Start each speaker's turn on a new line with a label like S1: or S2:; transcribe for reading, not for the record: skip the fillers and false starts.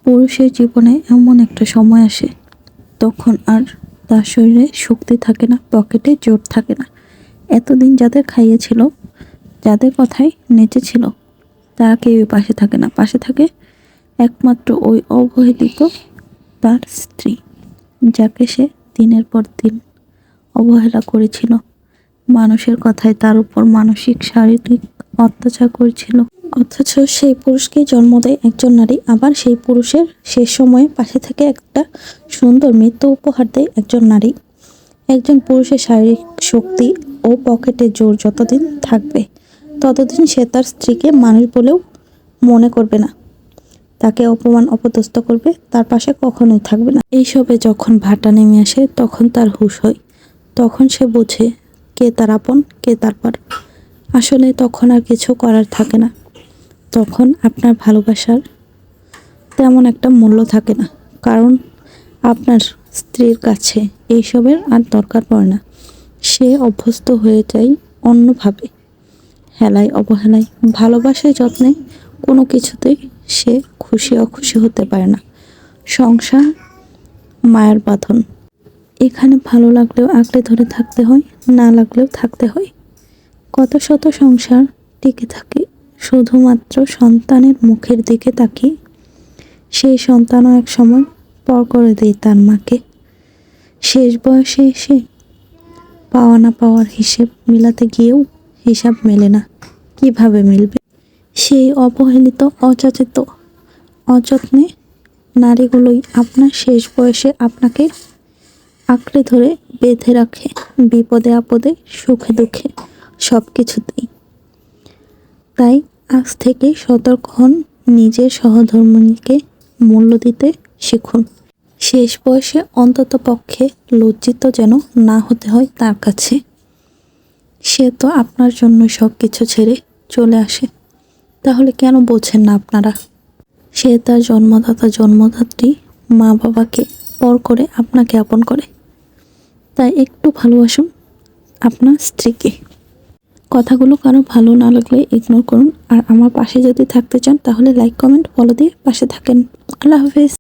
S1: পুরুষের জীবনে এমন একটা সময় আসে তখন আর তার শরীরে শক্তি থাকে না, পকেটে জোর থাকে না। এতদিন যাদের খাইয়েছিল, যাদের কথায় নেচেছিল, তারা কেউই পাশে থাকে না। পাশে থাকে একমাত্র ওই অবহেলিত তার স্ত্রী, যাকে সে দিনের পর দিন অবহেলা করেছিল। মানুষের কথায় তার উপর মানসিক শারীরিক অত্যাচার করেছিল। অথচ সেই পুরুষকে জন্ম দেয় একজন নারী, আবার সেই পুরুষের শেষ সময়ে পাশে থেকে একটা সুন্দর মৃত্যু উপহার দেয় একজন নারী। একজন পুরুষের শারীরিক শক্তি ও পকেটে জোর যতদিন থাকবে, ততদিন সে তার স্ত্রীকে মানুষ বলেও মনে করবে না, তাকে অপমান অপদস্থ করবে, তার পাশে কখনোই থাকবে না। এইসবে যখন ভাটা নেমে আসে তখন তার হুঁশ হয়, তখন সে বোঝে কে তার আপন, কে তার পর। আসলে তখন আর কিছু করার থাকে না। তখন আপনার ভালোবাসার তেমন একটা মূল্য থাকে না, কারণ আপনার স্ত্রীর কাছে এইসবের আর দরকার পড়ে না। সে অভ্যস্ত হয়ে যায় অন্যভাবে, হেলায় অবহেলায়, ভালোবাসায়, যত্নে, কোনো কিছুতেই সে খুশি অখুশি হতে পারে না। সংসার মায়ার বাঁধন, এখানে ভালো লাগলেও আঁকড়ে ধরে থাকতে হয়, না লাগলেও থাকতে হয়। কত শত সংসার টিকে থাকে শুধুমাত্র সন্তানের মুখের দিকে তাকিয়ে। সেই সন্তানও এক সময় পর করে দেয় তার মাকে। শেষ বয়সে এসে পাওয়া না পাওয়ার হিসেব মিলাতে গিয়েও হিসাব মেলে না। কিভাবে মিলবে? সেই অবহেলিত, অযাচিত, অযত্নে নারীগুলোই আপনার শেষ বয়সে আপনাকে আঁকড়ে ধরে বেঁধে রাখে, বিপদে আপদে, সুখে দুঃখে, সব কিছুতেই। তাই আজ থেকে সতর্ক হন, নিজের সহধর্মিণীকে মূল্য দিতে শিখুন। শেষ বয়সে অন্তত পক্ষে লজ্জিত যেন না হতে হয় তার কাছে। সে তো আপনার জন্য সব কিছু ছেড়ে চলে আসে, তাহলে কেন বোঝেন না আপনারা? সে তার জন্মদাতা জন্মদাত্রী মা বাবাকে পর করে আপনাকে আপন করে। তাই একটু ভালোবাসুন আপনার স্ত্রীকে। কথাগুলো কারো ভালো না লাগলে ইগনোর করুন। আর আমার পাশে যদি থাকতে চান তাহলে লাইক, কমেন্ট, ফলো দিয়ে পাশে থাকেন। আল্লাহ হাফেজ।